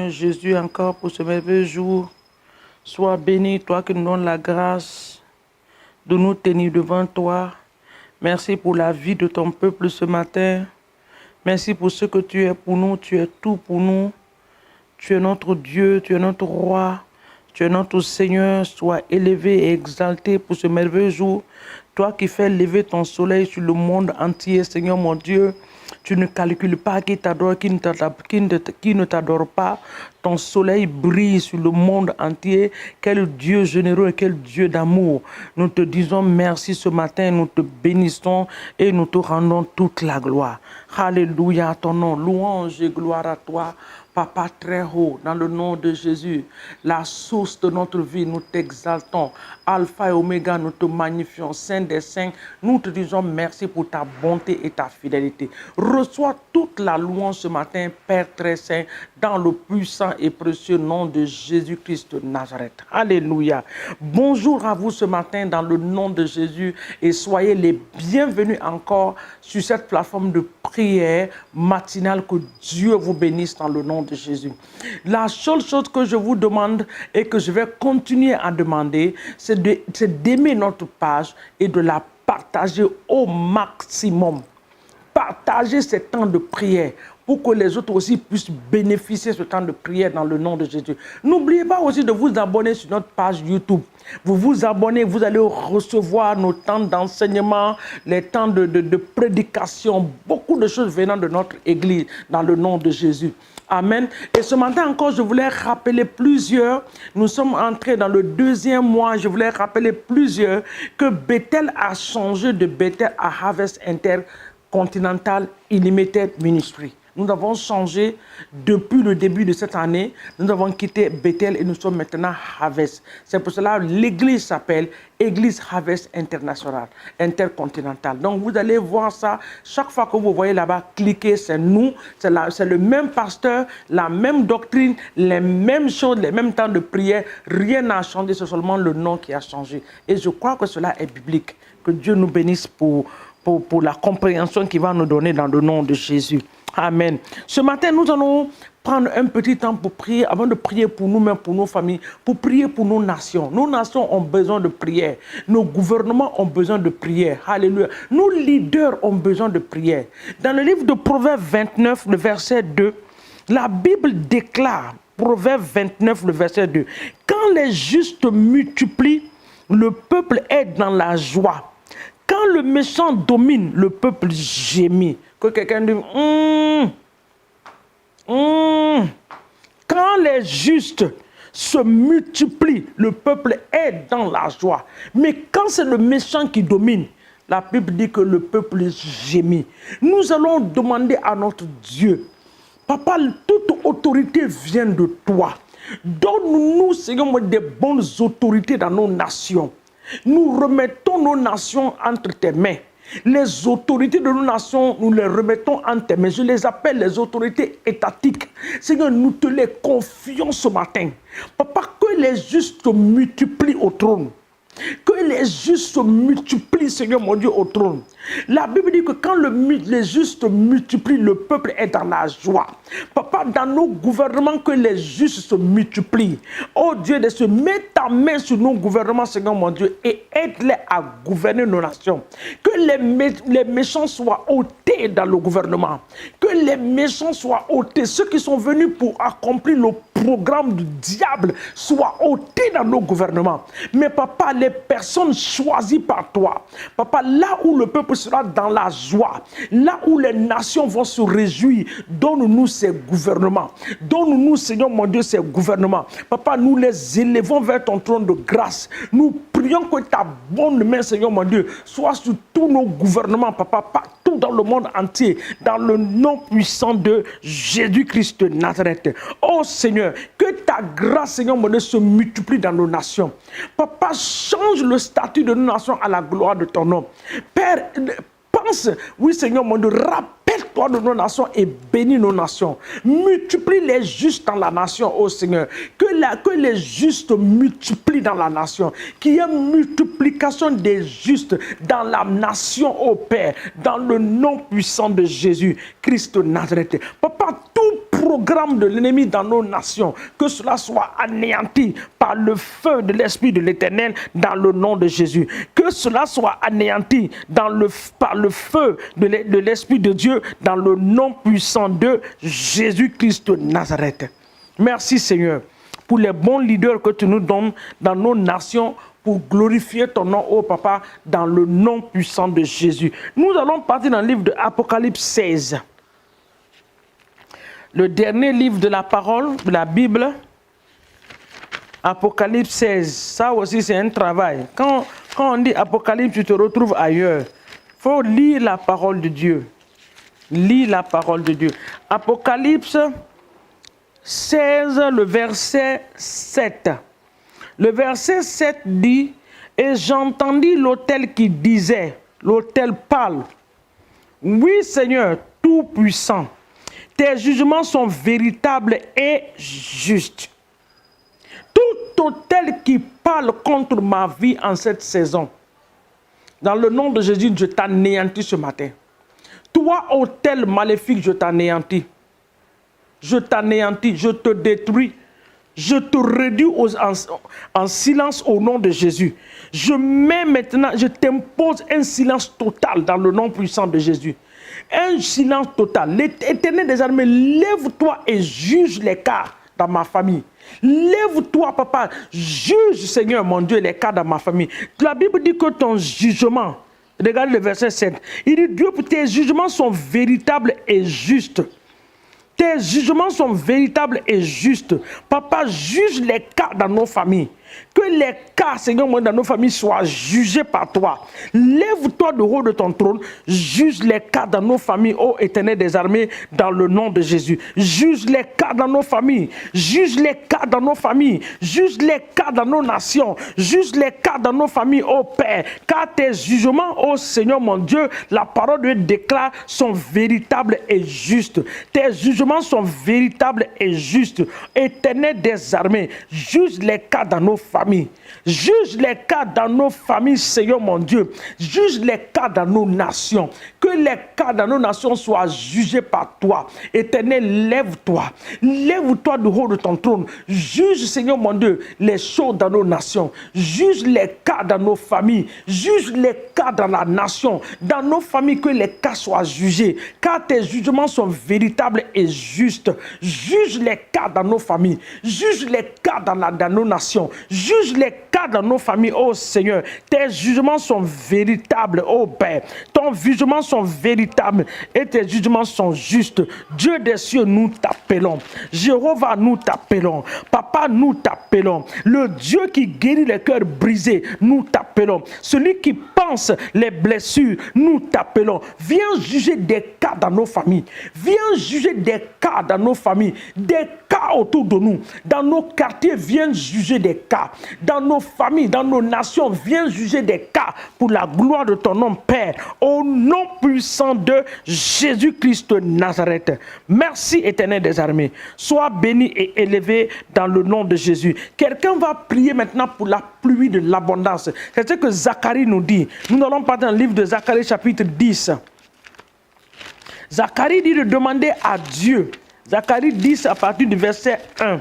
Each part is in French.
Seigneur Jésus, encore pour ce merveilleux jour. Sois béni, toi qui nous donnes la grâce de nous tenir devant toi. Merci pour la vie de ton peuple ce matin. Merci pour ce que tu es pour nous. Tu es tout pour nous. Tu es notre Dieu, tu es notre roi. Tu es notre Seigneur. Sois élevé et exalté pour ce merveilleux jour. Toi qui fais lever ton soleil sur le monde entier, Seigneur mon Dieu. Tu ne calcules pas qui t'adore, qui ne t'adore pas. Ton soleil brille sur le monde entier. Quel Dieu généreux et quel Dieu d'amour. Nous te disons merci ce matin, nous te bénissons et nous te rendons toute la gloire. Alléluia à ton nom, louange et gloire à toi. Papa très haut, dans le nom de Jésus, la source de notre vie, nous t'exaltons. Alpha et Oméga, nous te magnifions. Saint des saints, nous te disons merci pour ta bonté et ta fidélité. Reçois toute la louange ce matin, Père très saint, dans le puissant et précieux nom de Jésus-Christ de Nazareth. Alléluia. Bonjour à vous ce matin dans le nom de Jésus et soyez les bienvenus encore sur cette plateforme de prière matinale. Que Dieu vous bénisse dans le nom de Jésus. La seule chose que je vous demande et que je vais continuer à demander, c'est d'aimer notre page et de la partager au maximum. Partagez ces temps de prière pour que les autres aussi puissent bénéficier de ce temps de prière dans le nom de Jésus. N'oubliez pas aussi de vous abonner sur notre page YouTube. Vous vous abonnez, vous allez recevoir nos temps d'enseignement, les temps de prédication, beaucoup de choses venant de notre Église dans le nom de Jésus. Amen. Et ce matin encore, je voulais rappeler plusieurs. Nous sommes entrés dans le 2e mois. Je voulais rappeler plusieurs que Bethel a changé de Bethel à Harvest Intercontinental Unlimited Ministry. Nous avons changé depuis le début de cette année. Nous avons quitté Bethel et nous sommes maintenant Harvest. C'est pour cela que l'église s'appelle Église Harvest International, Intercontinental. Donc vous allez voir ça. Chaque fois que vous voyez là-bas, cliquez, c'est nous. C'est le même pasteur, la même doctrine, les mêmes choses, les mêmes temps de prière. Rien n'a changé, c'est seulement le nom qui a changé. Et je crois que cela est biblique. Que Dieu nous bénisse pour la compréhension qu'il va nous donner dans le nom de Jésus. Amen. Ce matin, nous allons prendre un petit temps pour prier, avant de prier pour nous-mêmes, pour nos familles, pour prier pour nos nations. Nos nations ont besoin de prière. Nos gouvernements ont besoin de prière. Alléluia. Nos leaders ont besoin de prière. Dans le livre de Proverbes 29, le verset 2, la Bible déclare, Proverbes 29, le verset 2, « Quand les justes multiplient, le peuple est dans la joie. Quand le méchant domine, le peuple gémit. » Que quelqu'un dise, Quand les justes se multiplient, le peuple est dans la joie. Mais quand c'est le méchant qui domine, la Bible dit que le peuple gémit. Nous allons demander à notre Dieu, Papa, toute autorité vient de toi. Donne-nous, Seigneur, des bonnes autorités dans nos nations. Nous remettons nos nations entre tes mains. Les autorités de nos nations, nous les remettons entre tes mains. Je les appelle les autorités étatiques. Seigneur, nous te les confions ce matin. Papa, que les justes se multiplient au trône. Que les justes se multiplient, Seigneur mon Dieu, au trône. La Bible dit que quand les justes se multiplient, le peuple est dans la joie. Papa, dans nos gouvernements, que les justes se multiplient. Oh Dieu, de se mettre ta main sur nos gouvernements, Seigneur mon Dieu, et aide-les à gouverner nos nations. Que les méchants soient ôtés dans le gouvernement. Que les méchants soient ôtés. Ceux qui sont venus pour accomplir le programme du diable soient ôtés dans nos gouvernements. Mais papa, les personnes choisies par toi, papa, là où le peuple sera dans la joie, là où les nations vont se réjouir, donne-nous ces gouvernements. Donne-nous, Seigneur mon Dieu, ces gouvernements. Papa, nous les élevons vers ton trône de grâce. Nous prions que ta bonne main, Seigneur mon Dieu, soit sur tous nos gouvernements, papa, partout dans le monde entier, dans le nom puissant de Jésus-Christ de Nazareth. Oh Seigneur, que ta grâce, Seigneur mon Dieu, se multiplie dans nos nations. Papa, change le statut de nos nations à la gloire de ton nom. Père, pense, oui Seigneur mon Dieu, rappelle-toi de nos nations et bénis nos nations. Multiplie les justes dans la nation, oh Seigneur. Que les justes multiplient dans la nation. Qu'il y ait multiplication des justes dans la nation, oh Père. Dans le nom puissant de Jésus, Christ de Nazareth. Papa, tout programme de l'ennemi dans nos nations, que cela soit anéanti par le feu de l'Esprit de l'Éternel dans le nom de Jésus. Que cela soit anéanti par le feu de l'Esprit de Dieu dans le nom puissant de Jésus-Christ de Nazareth. Merci Seigneur pour les bons leaders que tu nous donnes dans nos nations pour glorifier ton nom, oh Papa, dans le nom puissant de Jésus. Nous allons partir dans le livre de Apocalypse 16. Le dernier livre de la parole, de la Bible, Apocalypse 16. Ça aussi, c'est un travail. Quand on dit Apocalypse, tu te retrouves ailleurs. Il faut lire la parole de Dieu. Lis la parole de Dieu. Apocalypse 16, le verset 7. Le verset 7 dit, « Et j'entendis l'autel qui disait, l'autel parle, oui Seigneur, Tout-Puissant, tes jugements sont véritables et justes. » Tout autel qui parle contre ma vie en cette saison, dans le nom de Jésus, je t'anéantis ce matin. Toi, autel maléfique, je t'anéantis. Je t'anéantis, je te détruis. Je te réduis en silence au nom de Jésus. Je mets maintenant, je t'impose un silence total dans le nom puissant de Jésus. Un silence total. L'Éternel des armées, lève-toi et juge les cas dans ma famille. Lève-toi, papa, juge, Seigneur mon Dieu, les cas dans ma famille. La Bible dit que ton jugement, regarde le verset 7, il dit, Dieu, tes jugements sont véritables et justes. Tes jugements sont véritables et justes. Papa, juge les cas dans nos familles. Que les cas, Seigneur, dans nos familles soient jugés par toi. Lève-toi de haut de ton trône. Juge les cas dans nos familles, ô Éternel des armées, dans le nom de Jésus. Juge les cas dans nos familles. Juge les cas dans nos familles. Juge les cas dans nos nations. Juge les cas dans nos familles, ô Père. Car tes jugements, ô Seigneur mon Dieu, la parole de Dieu déclare, sont véritables et justes. Tes jugements sont véritables et justes. Éternel des armées, juge les cas dans nos familles. Juge les cas dans nos familles, Seigneur mon Dieu. Juge les cas dans nos nations. Que les cas dans nos nations soient jugés par toi. Éternel, lève-toi. Lève-toi du haut de ton trône. Juge, Seigneur mon Dieu, les choses dans nos nations. Juge les cas dans nos familles. Juge les cas dans la nation. Dans nos familles, que les cas soient jugés. Car tes jugements sont véritables et justes. Juge les cas dans nos familles. Juge les cas dans nos nations. Juge les cas dans nos familles, oh Seigneur. Tes jugements sont véritables, oh Père. Ton jugement sont véritables et tes jugements sont justes. Dieu des cieux, nous t'appelons. Jéhovah, nous t'appelons. Papa, nous t'appelons. Le Dieu qui guérit les cœurs brisés, nous t'appelons. Celui qui pense les blessures, nous t'appelons. Viens juger des cas dans nos familles. Viens juger des cas dans nos familles. Des cas autour de nous. Dans nos quartiers, viens juger des cas. Dans nos familles, dans nos nations, viens juger des cas pour la gloire de ton nom, Père. Au nom puissant de Jésus-Christ de Nazareth. Merci, Éternel des armées. Sois béni et élevé dans le nom de Jésus. Quelqu'un va prier maintenant pour la pluie de l'abondance. C'est ce que Zacharie nous dit. Nous allons partir dans le livre de Zacharie chapitre 10. Zacharie dit de demander à Dieu. Zacharie 10 à partir du verset 1.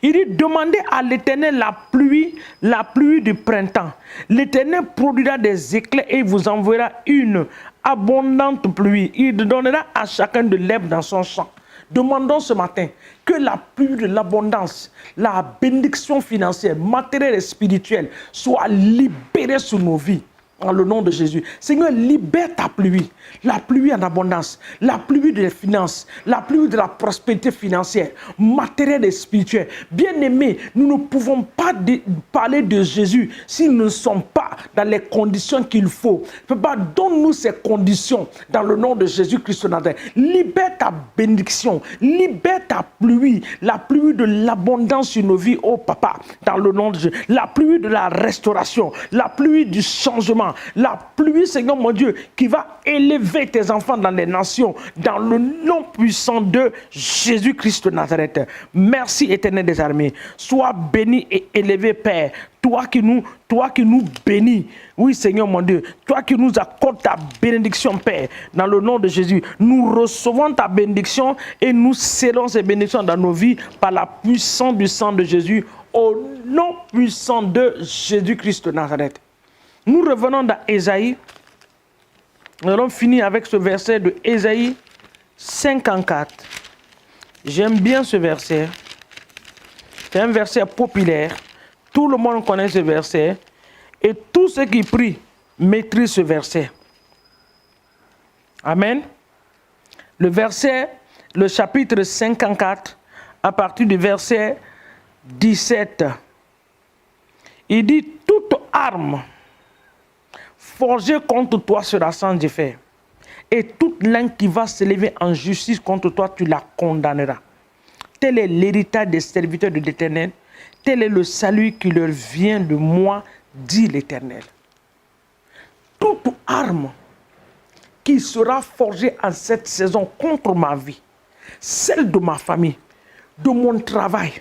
Il dit, demandez à l'Éternel la pluie du printemps. L'Éternel produira des éclairs et il vous enverra une abondante pluie. Il donnera à chacun de l'herbe dans son champ. Demandons ce matin que la pluie de l'abondance, la bénédiction financière, matérielle et spirituelle soit libérée sur nos vies. Dans le nom de Jésus. Seigneur, libère ta pluie. La pluie en abondance. La pluie des finances. La pluie de la prospérité financière, matérielle et spirituelle. Bien-aimés, nous ne pouvons pas parler de Jésus s'ils ne sont pas dans les conditions qu'il faut. Papa, donne-nous ces conditions dans le nom de Jésus-Christ de Nazareth. Libère ta bénédiction. Libère ta pluie. La pluie de l'abondance sur nos vies, oh Papa, dans le nom de Jésus. La pluie de la restauration. La pluie du changement. La pluie, Seigneur mon Dieu, qui va élever tes enfants dans les nations, dans le nom puissant de Jésus-Christ de Nazareth. Merci, Éternel des armées. Sois béni et élevé, Père. toi qui nous bénis. Oui, Seigneur mon Dieu, toi qui nous accordes ta bénédiction, Père, dans le nom de Jésus. Nous recevons ta bénédiction et nous scellons ces bénédictions dans nos vies par la puissance du sang de Jésus, au nom puissant de Jésus-Christ de Nazareth. Nous revenons dans Ésaïe. Nous allons finir avec ce verset de Ésaïe 54. J'aime bien ce verset. C'est un verset populaire. Tout le monde connaît ce verset. Et tous ceux qui prient maîtrisent ce verset. Amen. Le chapitre 54, à partir du verset 17. Il dit, toute arme forgée contre toi sera sans effet. Et toute langue qui va s'élever en justice contre toi, tu la condamneras. Tel est l'héritage des serviteurs de l'Éternel. Tel est le salut qui leur vient de moi, dit l'Éternel. Toute arme qui sera forgée en cette saison contre ma vie, celle de ma famille, de mon travail,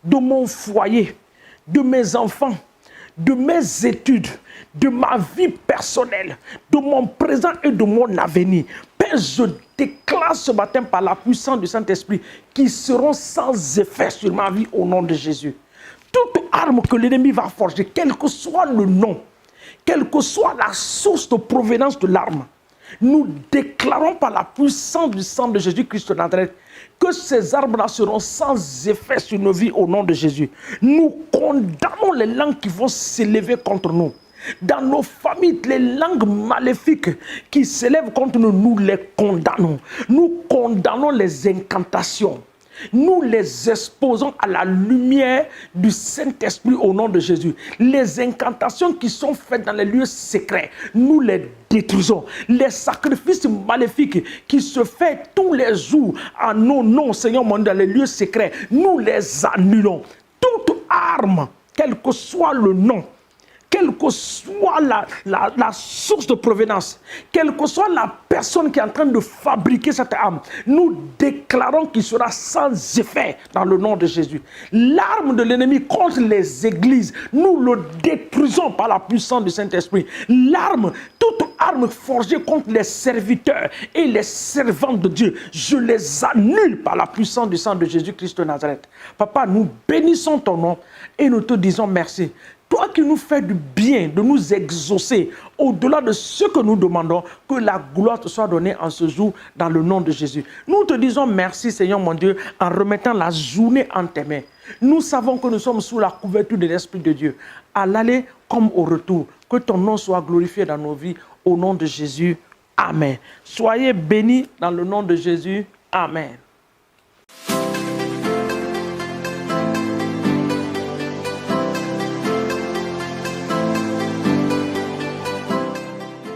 de mon foyer, de mes enfants, de mes études, de ma vie personnelle, de mon présent et de mon avenir. Père, je déclare ce matin par la puissance du Saint-Esprit qui seront sans effet sur ma vie au nom de Jésus. Toute arme que l'ennemi va forger, quel que soit le nom, quelle que soit la source de provenance de l'arme, nous déclarons par la puissance du sang de Jésus-Christ de Nazareth que ces armes-là seront sans effet sur nos vies au nom de Jésus. Nous condamnons les langues qui vont s'élever contre nous. Dans nos familles, les langues maléfiques qui s'élèvent contre nous, nous les condamnons. Nous condamnons les incantations. Nous les exposons à la lumière du Saint-Esprit au nom de Jésus. Les incantations qui sont faites dans les lieux secrets, nous les détruisons. Les sacrifices maléfiques qui se font tous les jours en nos noms, Seigneur mon Dieu, dans les lieux secrets, nous les annulons. Toute arme, quel que soit le nom, quelle que soit la source de provenance, quelle que soit la personne qui est en train de fabriquer cette arme, nous déclarons qu'il sera sans effet dans le nom de Jésus. L'arme de l'ennemi contre les églises, nous le détruisons par la puissance du Saint-Esprit. L'arme, toute arme forgée contre les serviteurs et les servantes de Dieu, je les annule par la puissance du sang de Jésus-Christ de Nazareth. Papa, nous bénissons ton nom et nous te disons merci. Toi qui nous fais du bien, de nous exaucer au-delà de ce que nous demandons, que la gloire te soit donnée en ce jour dans le nom de Jésus. Nous te disons merci, Seigneur mon Dieu, en remettant la journée en tes mains. Nous savons que nous sommes sous la couverture de l'Esprit de Dieu, à l'aller comme au retour. Que ton nom soit glorifié dans nos vies, au nom de Jésus. Amen. Soyez bénis dans le nom de Jésus. Amen.